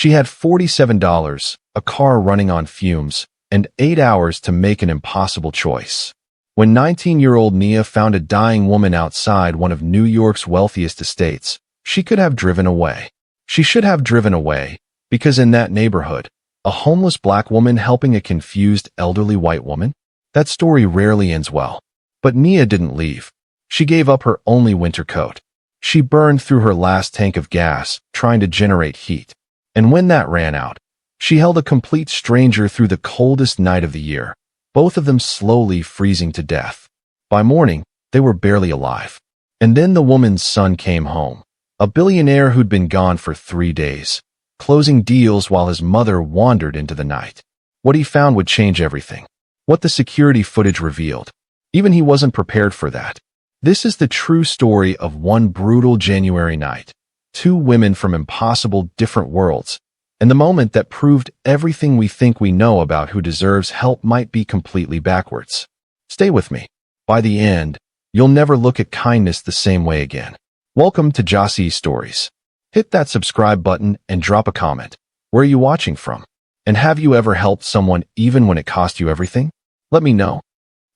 She had $47, a car running on fumes, and 8 hours to make an impossible choice. When 19-year-old Nia found a dying woman outside one of New York's wealthiest estates, she could have driven away. She should have driven away, because in that neighborhood, a homeless black woman helping a confused elderly white woman? That story rarely ends well. But Nia didn't leave. She gave up her only winter coat. She burned through her last tank of gas, trying to generate heat. And when that ran out, she held a complete stranger through the coldest night of the year, both of them slowly freezing to death. By morning, they were barely alive. And then the woman's son came home, a billionaire who'd been gone for 3 days, closing deals while his mother wandered into the night. What he found would change everything. What the security footage revealed. Even he wasn't prepared for that. This is the true story of one brutal January night. 2 women from impossible different worlds, and the moment that proved everything we think we know about who deserves help might be completely backwards. Stay with me. By the end, you'll never look at kindness the same way again. Welcome to Jossey Stories. Hit that subscribe button and drop a comment. Where are you watching from? And have you ever helped someone even when it cost you everything? Let me know.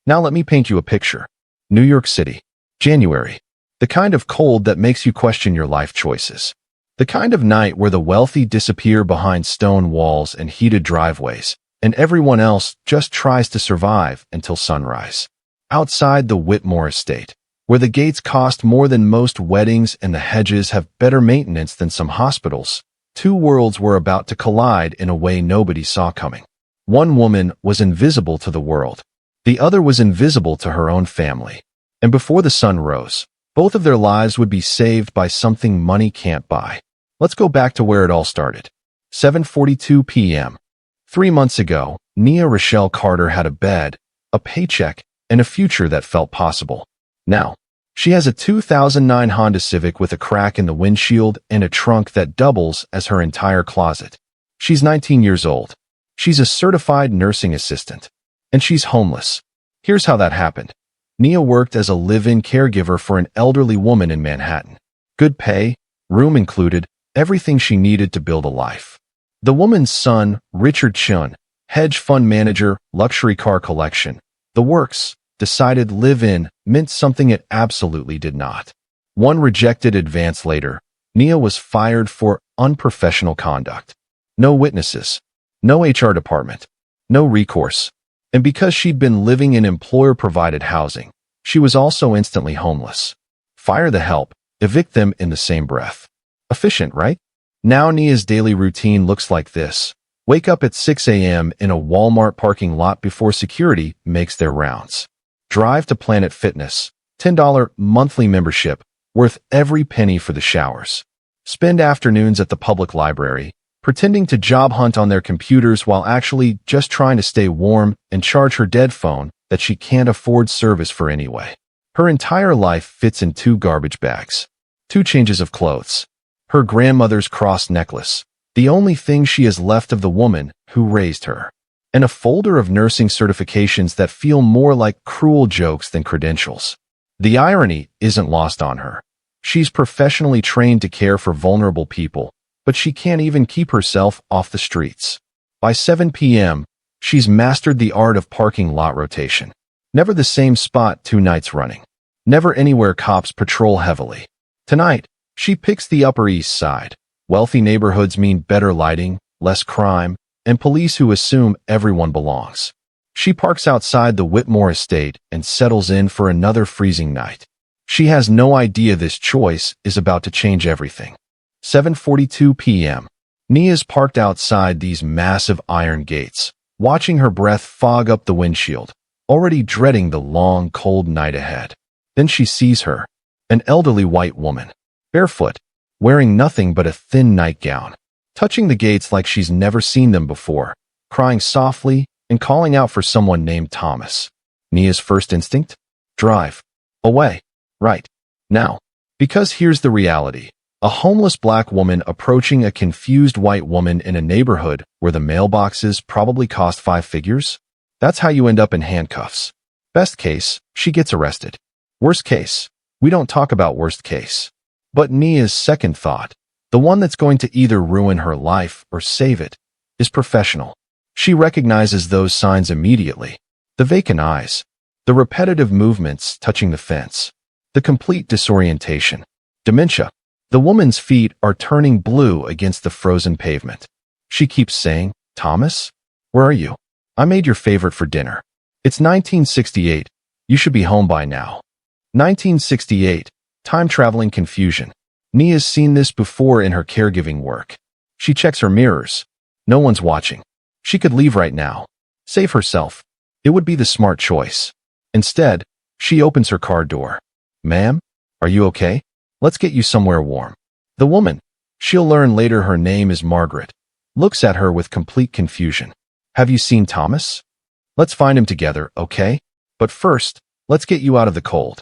Now let me paint you a picture. New York City. January. The kind of cold that makes you question your life choices. The kind of night where the wealthy disappear behind stone walls and heated driveways, and everyone else just tries to survive until sunrise. Outside the Whitmore estate, where the gates cost more than most weddings and the hedges have better maintenance than some hospitals, 2 worlds were about to collide in a way nobody saw coming. One woman was invisible to the world. The other was invisible to her own family. And before the sun rose, both of their lives would be saved by something money can't buy. Let's go back to where it all started. 7:42 p.m. 3 months ago, Nia Rochelle Carter had a bed, a paycheck, and a future that felt possible. Now, she has a 2009 Honda Civic with a crack in the windshield and a trunk that doubles as her entire closet. She's 19 years old. She's a certified nursing assistant. And she's homeless. Here's how that happened. Nia worked as a live-in caregiver for an elderly woman in Manhattan. Good pay, room included, everything she needed to build a life. The woman's son, Richard Chun, hedge fund manager, luxury car collection, the works, decided live-in meant something it absolutely did not. One rejected advance later, Nia was fired for unprofessional conduct. No witnesses, no HR department, no recourse. And because she'd been living in employer-provided housing, she was also instantly homeless. Fire the help, evict them in the same breath. Efficient, right? Now Nia's daily routine looks like this. Wake up at 6 a.m. in a Walmart parking lot before security makes their rounds. Drive to Planet Fitness, $10 monthly membership, worth every penny for the showers. Spend afternoons at the public library, pretending to job hunt on their computers while actually just trying to stay warm, and charge her dead phone that she can't afford service for anyway. Her entire life fits in 2 garbage bags. 2 changes of clothes. Her grandmother's cross necklace, the only thing she has left of the woman who raised her. And a folder of nursing certifications that feel more like cruel jokes than credentials. The irony isn't lost on her. She's professionally trained to care for vulnerable people, but she can't even keep herself off the streets. By 7 p.m., she's mastered the art of parking lot rotation. Never the same spot 2 nights running. Never anywhere cops patrol heavily. Tonight, she picks the Upper East Side. Wealthy neighborhoods mean better lighting, less crime, and police who assume everyone belongs. She parks outside the Whitmore estate and settles in for another freezing night. She has no idea this choice is about to change everything. 7:42 p.m. Nia's parked outside these massive iron gates, watching her breath fog up the windshield, already dreading the long, cold night ahead. Then she sees her, an elderly white woman, barefoot, wearing nothing but a thin nightgown, touching the gates like she's never seen them before, crying softly and calling out for someone named Thomas. Nia's first instinct? Drive. Away. Right. Now. Because here's the reality. A homeless black woman approaching a confused white woman in a neighborhood where the mailboxes probably cost 5 figures? That's how you end up in handcuffs. Best case, she gets arrested. Worst case, we don't talk about worst case. But Nia's second thought, The one that's going to either ruin her life or save it is professional. She recognizes those signs immediately. The vacant eyes, the repetitive movements touching the fence, the complete disorientation. Dementia. The woman's feet are turning blue against the frozen pavement. She keeps saying, "Thomas? Where are you? I made your favorite for dinner. It's 1968. You should be home by now." 1968. Time-traveling confusion. Nia's seen this before in her caregiving work. She checks her mirrors. No one's watching. She could leave right now. Save herself. It would be the smart choice. Instead, she opens her car door. "Ma'am, are you okay? Let's get you somewhere warm." The woman, she'll learn later her name is Margaret, looks at her with complete confusion. "Have you seen Thomas? Let's find him together, okay? But first, let's get you out of the cold."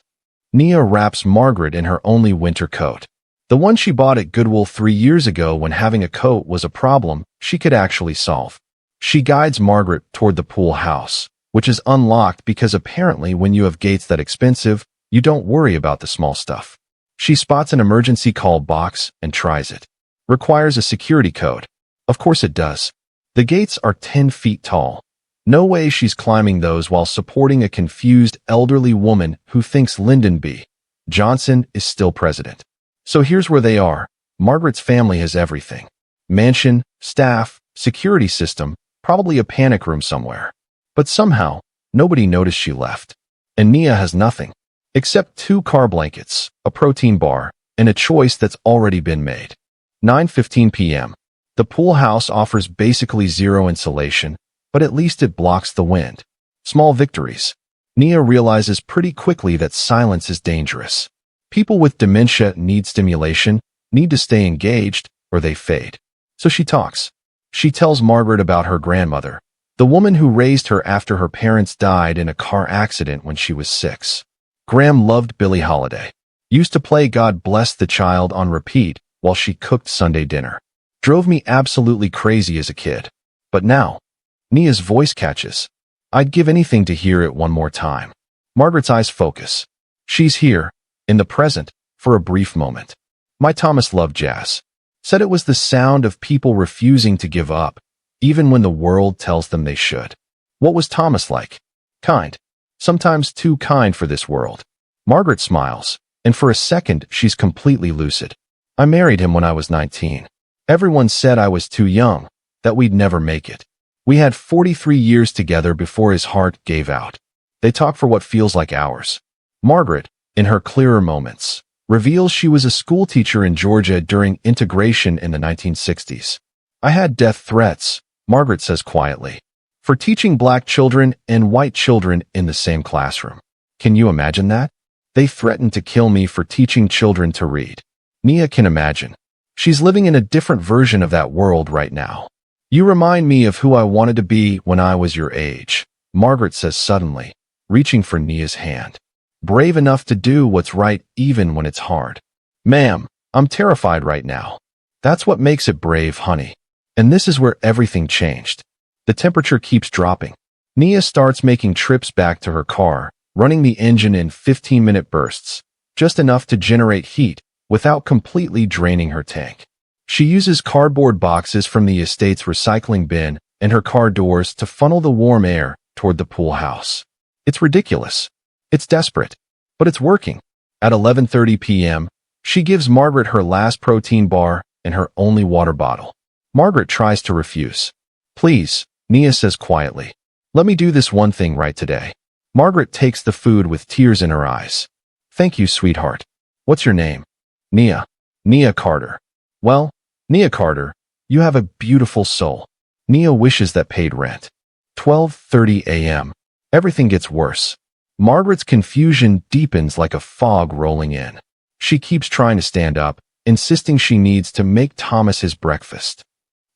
Nia wraps Margaret in her only winter coat. The one she bought at Goodwill 3 years ago when having a coat was a problem she could actually solve. She guides Margaret toward the pool house, which is unlocked because apparently when you have gates that expensive, you don't worry about the small stuff. She spots an emergency call box and tries it. Requires a security code. Of course it does. The gates are 10 feet tall. No way she's climbing those while supporting a confused elderly woman who thinks Lyndon B. Johnson is still president. So here's where they are. Margaret's family has everything. Mansion, staff, security system, probably a panic room somewhere. But somehow, nobody noticed she left. And Nia has nothing. Except 2 car blankets, a protein bar, and a choice that's already been made. 9:15 p.m. The pool house offers basically zero insulation, but at least it blocks the wind. Small victories. Nia realizes pretty quickly that silence is dangerous. People with dementia need stimulation, need to stay engaged, or they fade. So she talks. She tells Margaret about her grandmother, the woman who raised her after her parents died in a car accident when she was 6. Graham loved Billie Holiday. Used to play God Bless the Child on repeat while she cooked Sunday dinner. Drove me absolutely crazy as a kid. But now, Nia's voice catches. I'd give anything to hear it one more time. Margaret's eyes focus. She's here, in the present, for a brief moment. My Thomas loved jazz. Said it was the sound of people refusing to give up, even when the world tells them they should. What was Thomas like? Kind. Sometimes too kind for this world. Margaret smiles, and for a second she's completely lucid. I married him when I was 19. Everyone said I was too young, that we'd never make it. We had 43 years together before his heart gave out. They talk for what feels like hours. Margaret, in her clearer moments, reveals she was a schoolteacher in Georgia during integration in the 1960s. I had death threats, Margaret says quietly, for teaching black children and white children in the same classroom. Can you imagine that? They threatened to kill me for teaching children to read. Nia can imagine. She's living in a different version of that world right now. You remind me of who I wanted to be when I was your age, Margaret says suddenly, reaching for Nia's hand. Brave enough to do what's right even when it's hard. Ma'am, I'm terrified right now. That's what makes it brave, honey. And this is where everything changed. The temperature keeps dropping. Nia starts making trips back to her car, running the engine in 15-minute bursts, just enough to generate heat without completely draining her tank. She uses cardboard boxes from the estate's recycling bin and her car doors to funnel the warm air toward the pool house. It's ridiculous. It's desperate. But it's working. At 11:30 p.m., she gives Margaret her last protein bar and her only water bottle. Margaret tries to refuse. Please, Nia says quietly. Let me do this one thing right today. Margaret takes the food with tears in her eyes. Thank you, sweetheart. What's your name? Nia. Nia Carter. Well, Nia Carter, you have a beautiful soul. Nia wishes that paid rent. 12:30 a.m. Everything gets worse. Margaret's confusion deepens like a fog rolling in. She keeps trying to stand up, insisting she needs to make Thomas his breakfast.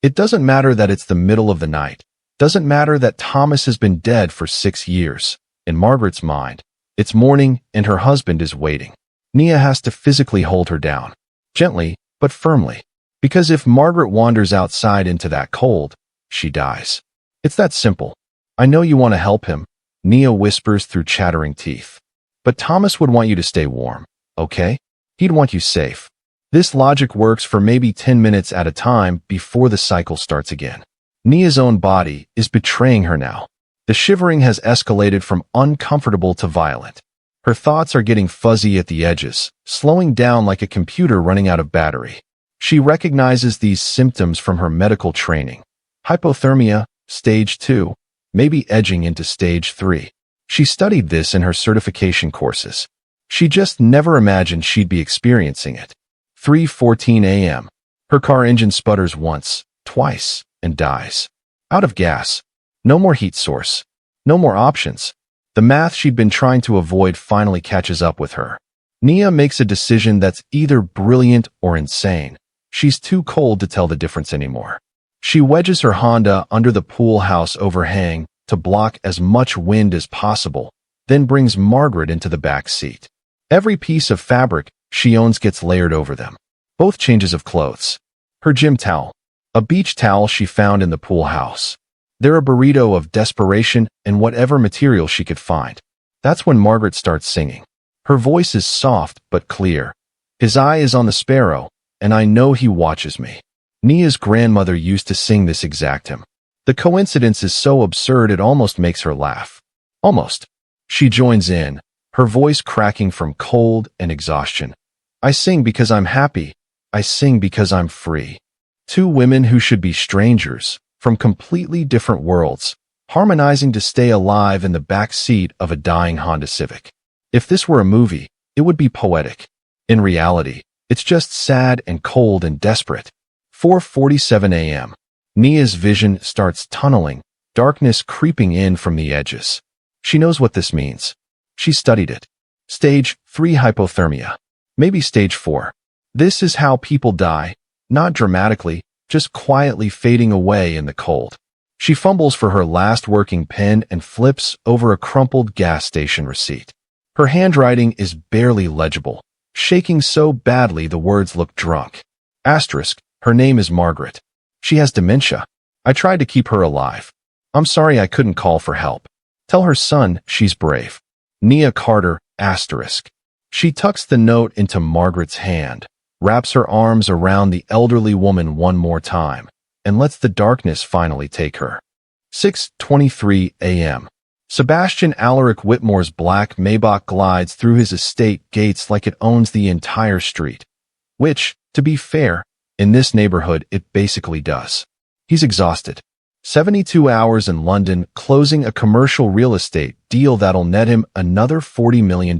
It doesn't matter that it's the middle of the night. Doesn't matter that Thomas has been dead for 6 years. In Margaret's mind, it's morning and her husband is waiting. Nia has to physically hold her down. Gently, but firmly. Because if Margaret wanders outside into that cold, she dies. It's that simple. I know you want to help him, Nia whispers through chattering teeth. But Thomas would want you to stay warm, okay? He'd want you safe. This logic works for maybe 10 minutes at a time before the cycle starts again. Nia's own body is betraying her now. The shivering has escalated from uncomfortable to violent. Her thoughts are getting fuzzy at the edges, slowing down like a computer running out of battery. She recognizes these symptoms from her medical training. Hypothermia, stage 2, maybe edging into stage 3. She studied this in her certification courses. She just never imagined she'd be experiencing it. 3:14 a.m. Her car engine sputters once, twice, and dies. Out of gas. No more heat source. No more options. The math she'd been trying to avoid finally catches up with her. Nia makes a decision that's either brilliant or insane. She's too cold to tell the difference anymore. She wedges her Honda under the pool house overhang to block as much wind as possible, then brings Margaret into the back seat. Every piece of fabric she owns gets layered over them. Both changes of clothes. Her gym towel. A beach towel she found in the pool house. They're a burrito of desperation and whatever material she could find. That's when Margaret starts singing. Her voice is soft but clear. His eye is on the sparrow, and I know he watches me. Nia's grandmother used to sing this exact hymn. The coincidence is so absurd it almost makes her laugh. Almost. She joins in, her voice cracking from cold and exhaustion. I sing because I'm happy. I sing because I'm free. Two women who should be strangers, from completely different worlds, harmonizing to stay alive in the back seat of a dying Honda Civic. If this were a movie, it would be poetic. In reality, it's just sad and cold and desperate. 4:47 a.m. Nia's vision starts tunneling, darkness creeping in from the edges. She knows what this means. She studied it. Stage 3 hypothermia. Maybe stage 4. This is how people die, not dramatically, just quietly fading away in the cold. She fumbles for her last working pen and flips over a crumpled gas station receipt. Her handwriting is barely legible, shaking so badly the words look drunk. Asterisk, her name is Margaret. She has dementia. I tried to keep her alive. I'm sorry I couldn't call for help. Tell her son she's brave. Nia Carter, asterisk. She tucks the note into Margaret's hand, wraps her arms around the elderly woman one more time, and lets the darkness finally take her. 6:23 a.m. Sebastian Alaric Whitmore's black Maybach glides through his estate gates like it owns the entire street. Which, to be fair, in this neighborhood it basically does. He's exhausted. 72 hours in London closing a commercial real estate deal that'll net him another $40 million.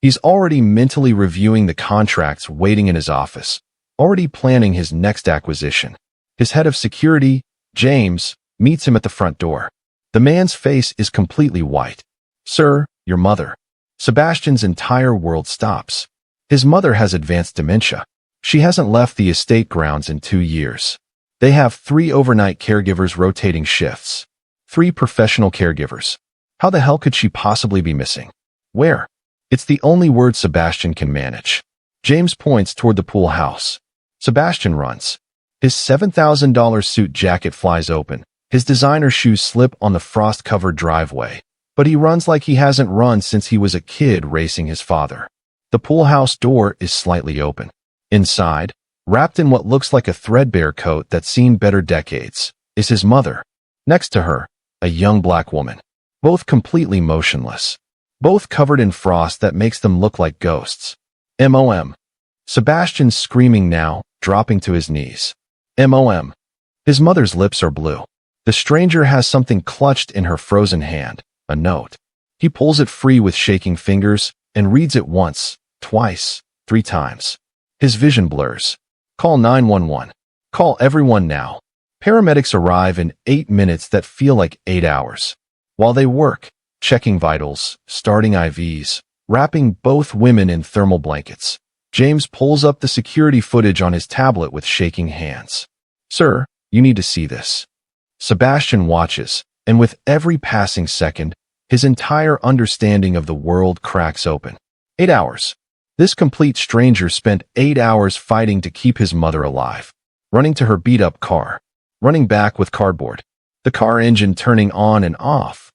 He's already mentally reviewing the contracts waiting in his office, already planning his next acquisition. His head of security, James, meets him at the front door. The man's face is completely white. Sir, your mother. Sebastian's entire world stops. His mother has advanced dementia. She hasn't left the estate grounds in 2 years. They have 3 overnight caregivers rotating shifts. 3 professional caregivers. How the hell could she possibly be missing? Where? It's the only word Sebastian can manage. James points toward the pool house. Sebastian runs. His $7,000 suit jacket flies open. His designer shoes slip on the frost-covered driveway. But he runs like he hasn't run since he was a kid racing his father. The pool house door is slightly open. Inside, wrapped in what looks like a threadbare coat that's seen better decades, is his mother. Next to her, a young black woman. Both completely motionless. Both covered in frost that makes them look like ghosts. M.O.M. Sebastian's screaming now, dropping to his knees. M.O.M. His mother's lips are blue. The stranger has something clutched in her frozen hand, a note. He pulls it free with shaking fingers and reads it once, twice, 3 times. His vision blurs. Call 911. Call everyone now. Paramedics arrive in 8 minutes that feel like 8 hours. While they work, checking vitals, starting IVs, wrapping both women in thermal blankets, James pulls up the security footage on his tablet with shaking hands. Sir, you need to see this. Sebastian watches, and with every passing second, his entire understanding of the world cracks open. 8 hours. This complete stranger spent 8 hours fighting to keep his mother alive, running to her beat-up car, running back with cardboard, the car engine turning on and off,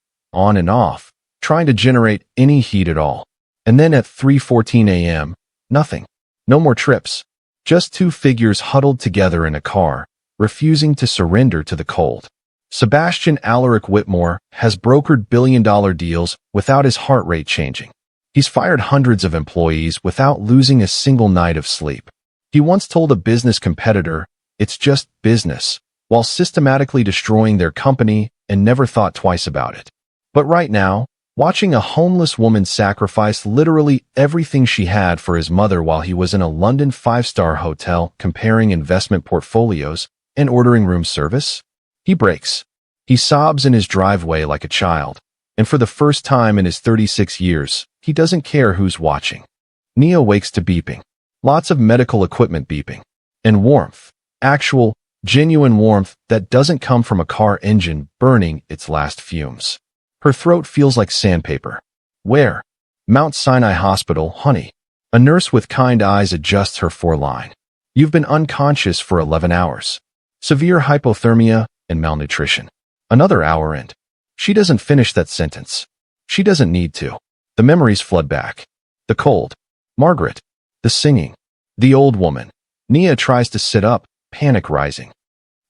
trying to generate any heat at all. And then at 3:14 a.m., nothing. No more trips. Just two figures huddled together in a car, refusing to surrender to the cold. Sebastian Alaric Whitmore has brokered billion-dollar deals without his heart rate changing. He's fired hundreds of employees without losing a single night of sleep. He once told a business competitor, "It's just business," while systematically destroying their company and never thought twice about it. But right now, watching a homeless woman sacrifice literally everything she had for his mother while he was in a London five-star hotel comparing investment portfolios and ordering room service, he breaks. He sobs in his driveway like a child, and for the first time in his 36 years, he doesn't care who's watching. Nia wakes to beeping. Lots of medical equipment beeping. And warmth. Actual, genuine warmth that doesn't come from a car engine burning its last fumes. Her throat feels like sandpaper. Where? Mount Sinai Hospital, honey. A nurse with kind eyes adjusts her foreline. You've been unconscious for 11 hours. Severe hypothermia and malnutrition. Another hour and she doesn't finish that sentence. She doesn't need to. The memories flood back. The cold. Margaret. The singing. The old woman. Nia tries to sit up, panic rising.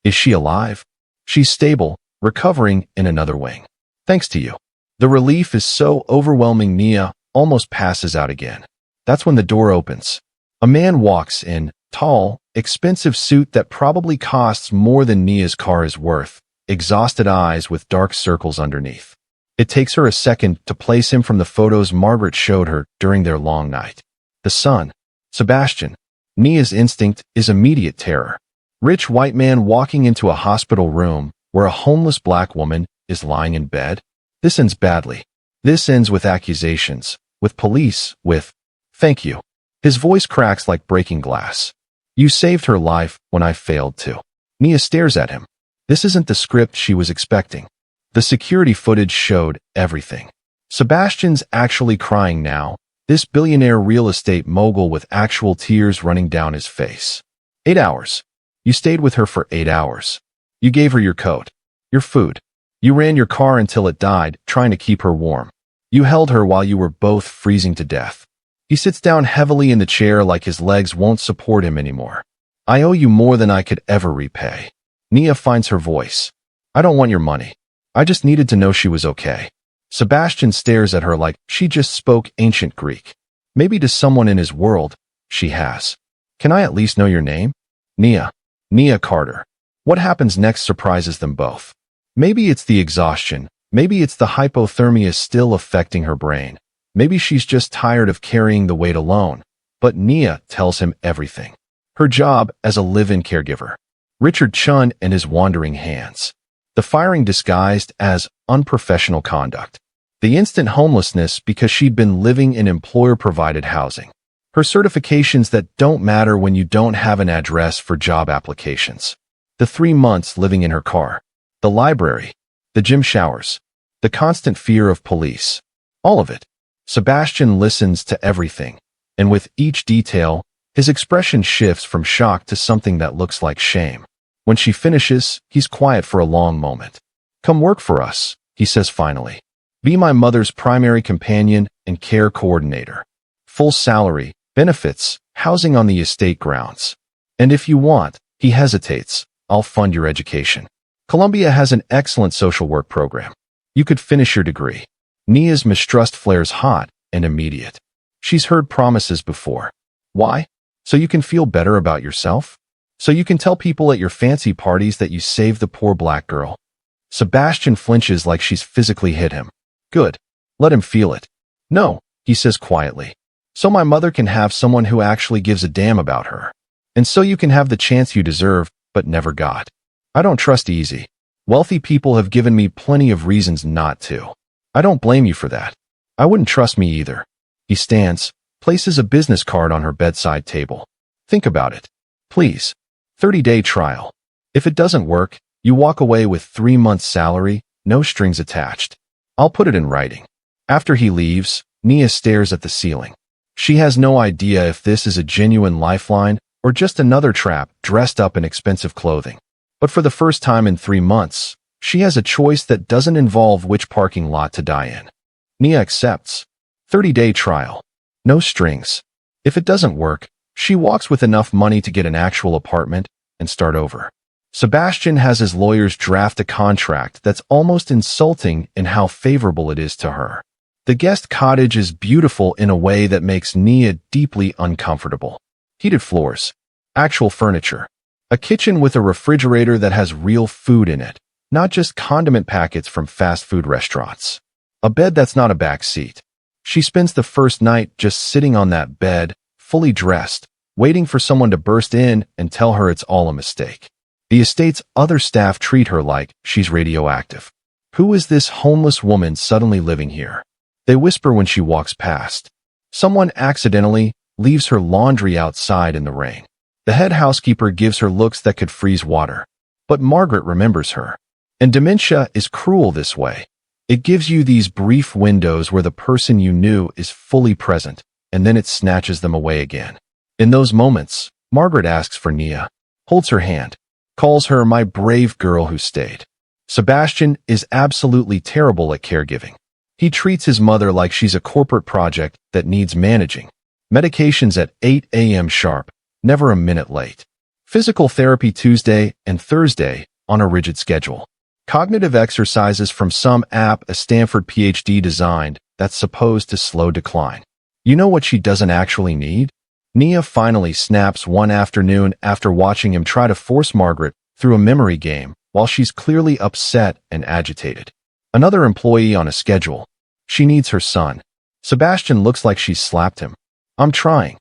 Is she alive? She's stable, recovering in another wing. Thanks to you. The relief is so overwhelming Nia almost passes out again. That's when the door opens. A man walks in, tall, expensive suit that probably costs more than Nia's car is worth, exhausted eyes with dark circles underneath. It takes her a second to place him from the photos Margaret showed her during their long night. The son. Sebastian. Nia's instinct is immediate terror. Rich white man walking into a hospital room where a homeless black woman is lying in bed? This ends badly. This ends with accusations, with police, with, "Thank you." His voice cracks like breaking glass. You saved her life when I failed to. Nia stares at him. This isn't the script she was expecting. The security footage showed everything. Sebastian's actually crying now, this billionaire real estate mogul with actual tears running down his face. 8 hours. You stayed with her for 8 hours. You gave her your coat, your food. You ran your car until it died, trying to keep her warm. You held her while you were both freezing to death. He sits down heavily in the chair like his legs won't support him anymore. I owe you more than I could ever repay. Nia finds her voice. I don't want your money. I just needed to know she was okay. Sebastian stares at her like she just spoke ancient Greek. Maybe to someone in his world, she has. Can I at least know your name? Nia. Nia Carter. What happens next surprises them both. Maybe it's the exhaustion. Maybe it's the hypothermia still affecting her brain. Maybe she's just tired of carrying the weight alone. But Nia tells him everything. Her job as a live-in caregiver. Richard Chun and his wandering hands. The firing disguised as unprofessional conduct. The instant homelessness because she'd been living in employer-provided housing. Her certifications that don't matter when you don't have an address for job applications. The 3 months living in her car. The library. The gym showers. The constant fear of police. All of it. Sebastian listens to everything. And with each detail, his expression shifts from shock to something that looks like shame. When she finishes, he's quiet for a long moment. Come work for us, he says finally. Be my mother's primary companion and care coordinator. Full salary, benefits, housing on the estate grounds. And if you want, he hesitates, I'll fund your education. Columbia has an excellent social work program. You could finish your degree. Nia's mistrust flares hot and immediate. She's heard promises before. Why? So you can feel better about yourself? So you can tell people at your fancy parties that you saved the poor black girl? Sebastian flinches like she's physically hit him. Good. Let him feel it. No, he says quietly. So my mother can have someone who actually gives a damn about her. And so you can have the chance you deserve, but never got. I don't trust easy. Wealthy people have given me plenty of reasons not to. I don't blame you for that. I wouldn't trust me either. He stands, places a business card on her bedside table. Think about it. Please. 30-day trial. If it doesn't work, you walk away with 3 months' salary, no strings attached. I'll put it in writing. After he leaves, Nia stares at the ceiling. She has no idea if this is a genuine lifeline or just another trap dressed up in expensive clothing. But for the first time in 3 months, she has a choice that doesn't involve which parking lot to die in. Nia accepts. 30-day trial. No strings. If it doesn't work, She walks with enough money to get an actual apartment and start over. Sebastian has his lawyers draft a contract that's almost insulting in how favorable it is to her. The guest cottage is beautiful in a way that makes Nia deeply uncomfortable. Heated floors, actual furniture, a kitchen with a refrigerator that has real food in it, not just condiment packets from fast food restaurants. A bed that's not a back seat. She spends the first night just sitting on that bed, fully dressed, waiting for someone to burst in and tell her it's all a mistake. The estate's other staff treat her like she's radioactive. Who is this homeless woman suddenly living here? They whisper when she walks past. Someone accidentally leaves her laundry outside in the rain. The head housekeeper gives her looks that could freeze water. But Margaret remembers her. And dementia is cruel this way. It gives you these brief windows where the person you knew is fully present, and then it snatches them away again. In those moments, Margaret asks for Nia, holds her hand, calls her my brave girl who stayed. Sebastian is absolutely terrible at caregiving. He treats his mother like she's a corporate project that needs managing. Medications at 8 a.m. sharp, never a minute late. Physical therapy Tuesday and Thursday on a rigid schedule. Cognitive exercises from some app a Stanford PhD designed that's supposed to slow decline. You know what she doesn't actually need? Nia finally snaps one afternoon after watching him try to force Margaret through a memory game while she's clearly upset and agitated. Another employee on a schedule. She needs her son. Sebastian looks like she's slapped him. I'm trying.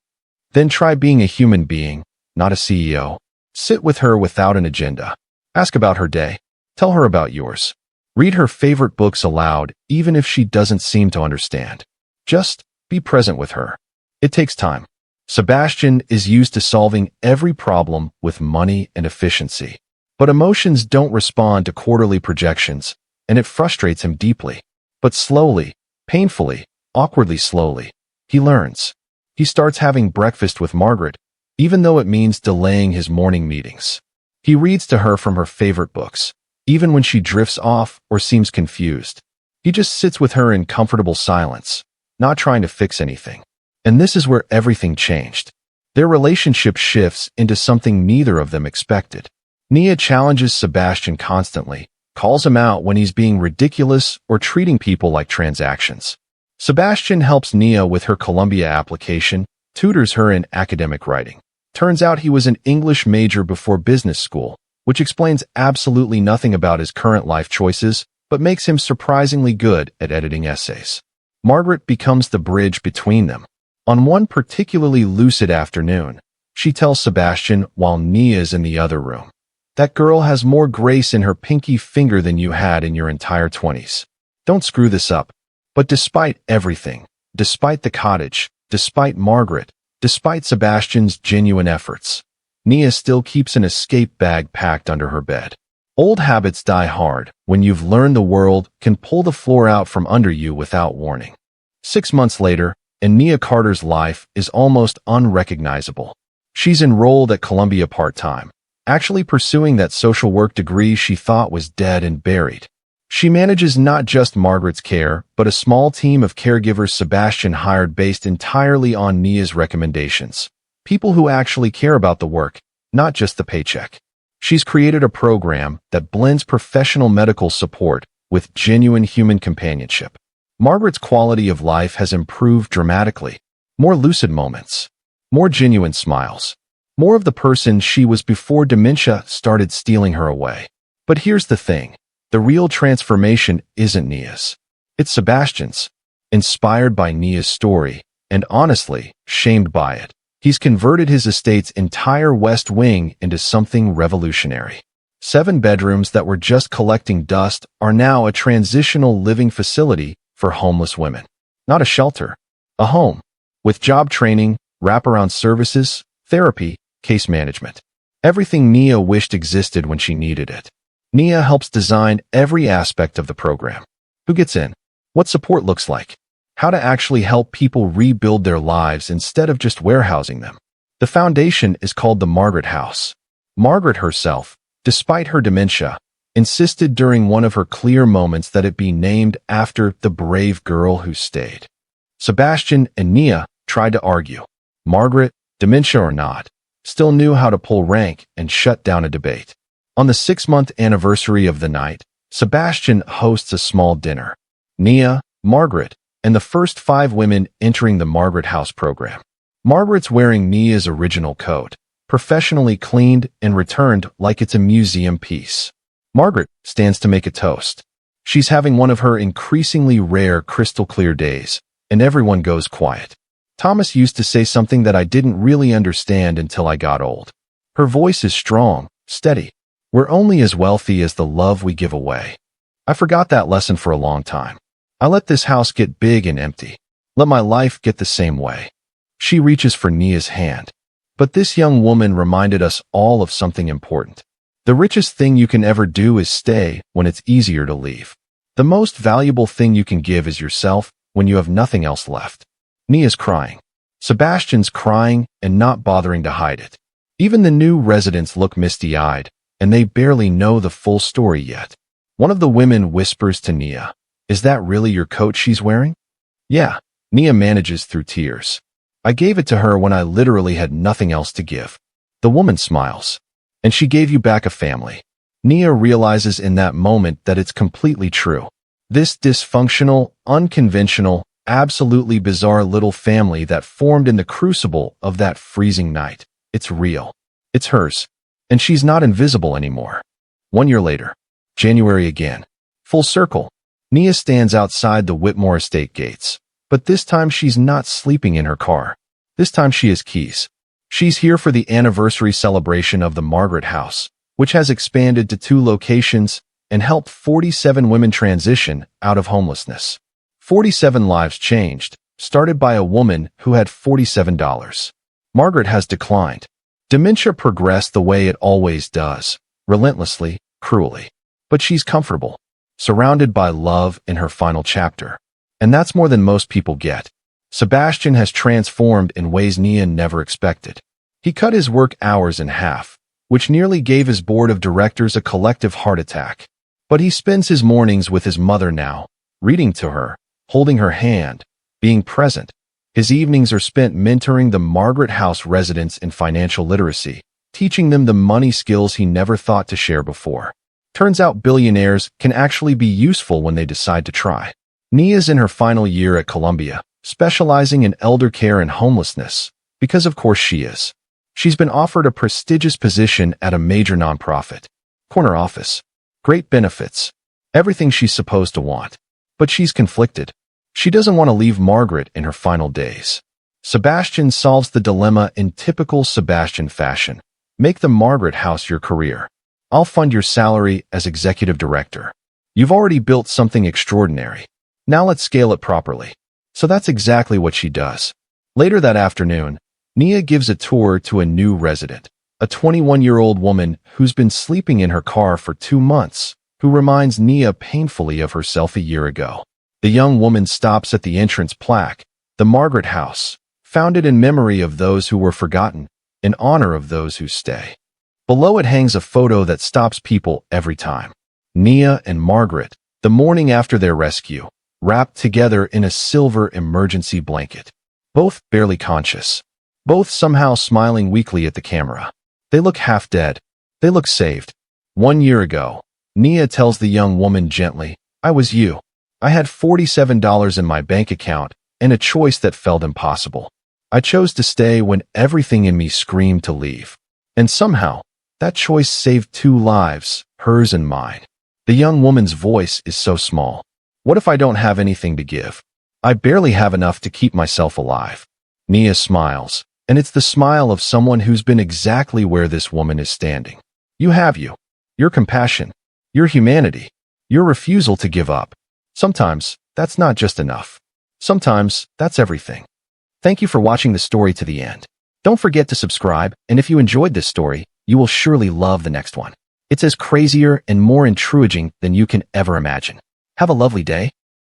Then try being a human being, not a CEO. Sit with her without an agenda. Ask about her day. Tell her about yours. Read her favorite books aloud, even if she doesn't seem to understand. Just be present with her. It takes time. Sebastian is used to solving every problem with money and efficiency. But emotions don't respond to quarterly projections, and it frustrates him deeply. But slowly, painfully, awkwardly slowly, he learns. He starts having breakfast with Margaret, even though it means delaying his morning meetings. He reads to her from her favorite books, even when she drifts off or seems confused. He just sits with her in comfortable silence, not trying to fix anything. And this is where everything changed. Their relationship shifts into something neither of them expected. Nia challenges Sebastian constantly, calls him out when he's being ridiculous or treating people like transactions. Sebastian helps Nia with her Columbia application, tutors her in academic writing. Turns out he was an English major before business school, which explains absolutely nothing about his current life choices, but makes him surprisingly good at editing essays. Margaret becomes the bridge between them. On one particularly lucid afternoon, she tells Sebastian while Nia's in the other room, "That girl has more grace in her pinky finger than you had in your entire 20s. Don't screw this up." But despite everything, despite the cottage, despite Margaret, despite Sebastian's genuine efforts, Nia still keeps an escape bag packed under her bed. Old habits die hard when you've learned the world can pull the floor out from under you without warning. 6 months later, and Nia Carter's life is almost unrecognizable. She's enrolled at Columbia part-time, actually pursuing that social work degree she thought was dead and buried. She manages not just Margaret's care, but a small team of caregivers Sebastian hired based entirely on Nia's recommendations. People who actually care about the work, not just the paycheck. She's created a program that blends professional medical support with genuine human companionship. Margaret's quality of life has improved dramatically. More lucid moments, more genuine smiles, more of the person she was before dementia started stealing her away. But here's the thing. The real transformation isn't Nia's. It's Sebastian's. Inspired by Nia's story, and honestly, shamed by it, he's converted his estate's entire West Wing into something revolutionary. 7 bedrooms that were just collecting dust are now a transitional living facility for homeless women. Not a shelter, a home, with job training, wraparound services, therapy, case management. Everything Nia wished existed when she needed it. Nia helps design every aspect of the program. Who gets in? What support looks like? How to actually help people rebuild their lives instead of just warehousing them. The foundation is called the Margaret House. Margaret herself, despite her dementia, insisted during one of her clear moments that it be named after the brave girl who stayed. Sebastian and Nia tried to argue. Margaret, dementia or not, still knew how to pull rank and shut down a debate. On the 6-month anniversary of the night, Sebastian hosts a small dinner. Nia, Margaret, and the first 5 women entering the Margaret House program. Margaret's wearing Nia's original coat, professionally cleaned and returned like it's a museum piece. Margaret stands to make a toast. She's having one of her increasingly rare crystal-clear days, and everyone goes quiet. Thomas used to say something that I didn't really understand until I got old. Her voice is strong, steady. We're only as wealthy as the love we give away. I forgot that lesson for a long time. I let this house get big and empty. Let my life get the same way. She reaches for Nia's hand. But this young woman reminded us all of something important. The richest thing you can ever do is stay when it's easier to leave. The most valuable thing you can give is yourself when you have nothing else left. Nia's crying. Sebastian's crying and not bothering to hide it. Even the new residents look misty-eyed, and they barely know the full story yet. One of the women whispers to Nia, "Is that really your coat she's wearing?" "Yeah," Nia manages through tears. "I gave it to her when I literally had nothing else to give." The woman smiles. "And she gave you back a family." Nia realizes in that moment that it's completely true. This dysfunctional, unconventional, absolutely bizarre little family that formed in the crucible of that freezing night. It's real. It's hers. And she's not invisible anymore. 1 year later. January again. Full circle. Nia stands outside the Whitmore estate gates. But this time she's not sleeping in her car. This time she has keys. She's here for the anniversary celebration of the Margaret House, which has expanded to 2 locations and helped 47 women transition out of homelessness. 47 lives changed, started by a woman who had $47. Margaret has declined. Dementia progressed the way it always does, relentlessly, cruelly. But she's comfortable, surrounded by love in her final chapter. And that's more than most people get. Sebastian has transformed in ways Nia never expected. He cut his work hours in half, which nearly gave his board of directors a collective heart attack. But he spends his mornings with his mother now, reading to her, holding her hand, being present. His evenings are spent mentoring the Margaret House residents in financial literacy, teaching them the money skills he never thought to share before. Turns out billionaires can actually be useful when they decide to try. Nia's in her final year at Columbia, specializing in elder care and homelessness, because of course she is. She's been offered a prestigious position at a major nonprofit. Corner office. Great benefits. Everything she's supposed to want. But she's conflicted. She doesn't want to leave Margaret in her final days. Sebastian solves the dilemma in typical Sebastian fashion. Make the Margaret House your career. I'll fund your salary as executive director. You've already built something extraordinary. Now let's scale it properly. So that's exactly what she does. Later that afternoon, Nia gives a tour to a new resident, a 21-year-old woman who's been sleeping in her car for 2 months, who reminds Nia painfully of herself a year ago. The young woman stops at the entrance plaque, the Margaret House, founded in memory of those who were forgotten, in honor of those who stay. Below it hangs a photo that stops people every time. Nia and Margaret, the morning after their rescue, wrapped together in a silver emergency blanket. Both barely conscious. Both somehow smiling weakly at the camera. They look half dead. They look saved. 1 year ago, Nia tells the young woman gently, "I was you. I had $47 in my bank account and a choice that felt impossible. I chose to stay when everything in me screamed to leave. And somehow, that choice saved 2 lives, hers and mine." The young woman's voice is so small. What if I don't have anything to give? I barely have enough to keep myself alive. Nia smiles, and it's the smile of someone who's been exactly where this woman is standing. You have you. Your compassion. Your humanity. Your refusal to give up. Sometimes, that's not just enough. Sometimes, that's everything. Thank you for watching the story to the end. Don't forget to subscribe, and if you enjoyed this story, you will surely love the next one. It's as crazier and more intriguing than you can ever imagine. Have a lovely day.